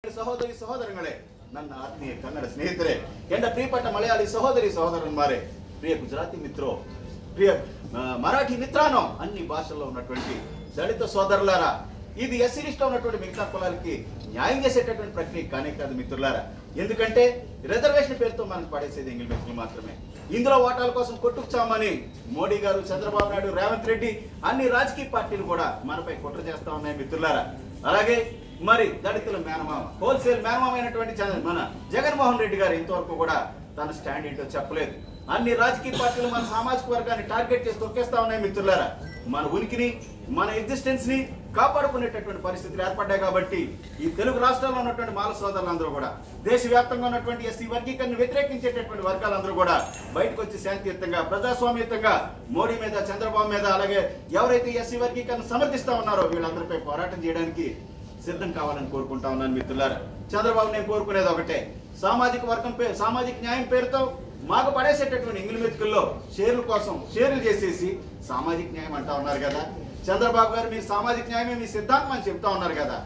ಸಹೋದರಿ ಸಹೋದರಗಳೇ, ನನ್ನ ಆತ್ಮೀಯ ಕನ್ನಡ ಸ್ನೇಹಿತರೆ, ಎಂದ ಪ್ರಿಯಪಟ್ಟ ಮಲಯಾಳಿ ಸಹೋದರಿ సహోదరులారే, ప్రియ గుజరాతీ మిత్రో, ప్రియ మరాఠీ మిత్రానో, అన్ని భాషల్లో ఉన్నటువంటి దళిత సోదరులారా, ఇది ఎస్సీ లిస్ట్లో ఉన్నటువంటి మిగతా కులాలకి న్యాయం చేసేటటువంటి ప్రక్రియ కానే కాదు మిత్రులారా. ఎందుకంటే రిజర్వేషన్ పేరుతో మనకు పడేసేది ఎంగిల్ వ్యక్తులు మాత్రమే. ఇందులో ఓటాల కోసం కొట్టుకుచామని మోడీ గారు, చంద్రబాబు నాయుడు, రేవంత్ రెడ్డి అన్ని రాజకీయ పార్టీలు కూడా మనపై కుట్ర చేస్తా ఉన్నాయి మిత్రులారా. అలాగే మరి దళితుల మేనమామ, హోల్సేల్ మేనమామ అయినటువంటి మన జగన్మోహన్ రెడ్డి గారు ఇంతవరకు కూడా తన స్టాండ్ ఏంటో చెప్పలేదు. అన్ని రాజకీయ పార్టీలు మన సామాజిక వర్గాన్ని టార్గెట్ చేసి తొక్కేస్తా ఉన్నాయి మిత్రులారా. మన ఉనికిని, మన ఎగ్జిస్టెన్స్ ని కాపాడుకునేటటువంటి పరిస్థితులు ఏర్పడ్డాయి. కాబట్టి ఈ తెలుగు రాష్ట్రాల్లో ఉన్నటువంటి మాల సోదరులందరూ కూడా, దేశవ్యాప్తంగా ఉన్నటువంటి ఎస్సీ వర్గీకరణ వ్యతిరేకించేటటువంటి వర్గాలందరూ కూడా బయటకు వచ్చి శాంతియుతంగా, ప్రజాస్వామ్యయుతంగా మోడీ మీద, చంద్రబాబు మీద, అలాగే ఎవరైతే ఎస్సీ వర్గీకరణ సమర్థిస్తా ఉన్నారో వీళ్ళందరిపై పోరాటం చేయడానికి సిద్ధం కావాలని కోరుకుంటా ఉన్నాను మిత్రులారా. చంద్రబాబు నేను కోరుకునేది ఒకటే, సామాజిక వర్గం సామాజిక న్యాయం పేరుతో మాకు పడేసేటటువంటి ఇంగిలి మెతుకుల్లో షేర్ల కోసం షేర్లు చేసేసి సామాజిక న్యాయం అంటా ఉన్నారు కదా. చంద్రబాబు గారు మీ సామాజిక న్యాయమే మీ సిద్ధాంతం అని చెప్తా ఉన్నారు కదా.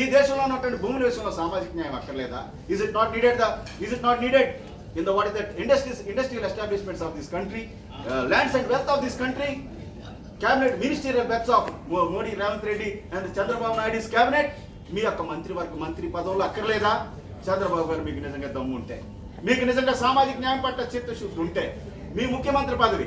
ఈ దేశంలో ఉన్నటువంటి భూముల విషయంలో సామాజిక న్యాయం అక్కర్లేదా? Is it not needed in the what is that industrial establishments of this country, lands and wealth of this country, cabinet ministerial bets of Modi, Ravant Reddy and Chandrababu Naidu's cabinet? మీ యొక్క మంత్రి పదవులు అక్కర్లేదా? చంద్రబాబు గారు మీకు నిజంగా దమ్ము ఉంటే, మీకు నిజంగా సామాజిక న్యాయం పట్ల చిత్తశుద్ధి ఉంటే, మీ ముఖ్యమంత్రి పదవి,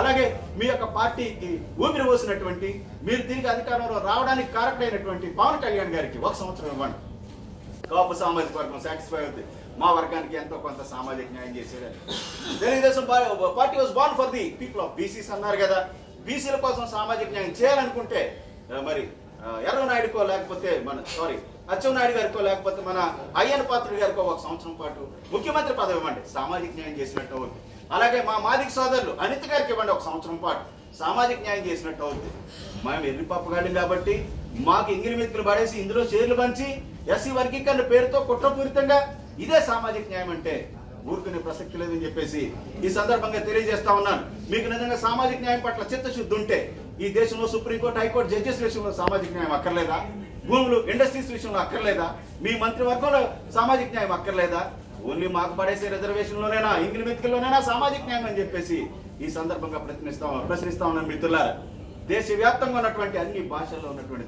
అలాగే మీ యొక్క పార్టీకి ఊపిరి పోసినటువంటి, మీరు తిరిగి అధికారంలో రావడానికి కారకుడైనటువంటి పవన్ కళ్యాణ్ గారికి 1 సంవత్సరం ఇవ్వండి. కాపు సామాజిక వర్గం సాటిస్ఫై అవుతుంది, మా వర్గానికి ఎంతో కొంత సామాజిక న్యాయం చేసేదని. Telugu Desam party was born for the people of BCs అన్నారు కదా. బీసీల కోసం సామాజిక న్యాయం చేయాలనుకుంటే మరి ఎర్రనాయుడుకో లేకపోతే అచ్చెన్నాయుడు గారికో లేకపోతే మన అయ్యన్న పాత్రుడు గారికో 1 సంవత్సరం పాటు ముఖ్యమంత్రి పదవి ఇవ్వండి, సామాజిక న్యాయం చేసినట్టు అవుతుంది. అలాగే మా మాదిక సోదరులు అనిత గారికి ఇవ్వండి 1 సంవత్సరం పాటు, సామాజిక న్యాయం చేసినట్టు అవుతుంది. మేము ఎర్రి పప్పగాళ్ళం కాబట్టి మాకు ఇంగిలి మెతుకులు పడేసి ఇందులో షేర్లు పంచి ఎస్సీ వర్గీకరణ పేరుతో కుట్రపూరితంగా ఇదే సామాజిక న్యాయం అంటే ఊరుకునే ప్రసక్తి లేదని చెప్పేసి ఈ సందర్భంగా తెలియజేస్తా ఉన్నాను. మీకు నిజంగా సామాజిక న్యాయం పట్ల చిత్తశుద్ధి ఉంటే ఈ దేశంలో సుప్రీంకోర్టు, హైకోర్టు జడ్జెస్ విషయంలో సామాజిక న్యాయం అక్కర్లేదా? భూములు, ఇండస్ట్రీస్ విషయంలో అక్కర్లేదా? మీ మంత్రివర్గంలో సామాజిక న్యాయం అక్కర్లేదా? ఓన్లీ మాకు పడేసే రిజర్వేషన్లోనైనా, ఇంగిలి మెతుకుల్లోనైనా సామాజిక న్యాయం అని చెప్పేసి ఈ సందర్భంగా ప్రశ్నిస్తా ఉన్నాను మిత్రులారా. దేశవ్యాప్తంగా ఉన్నటువంటి అన్ని భాషల్లో ఉన్నటువంటి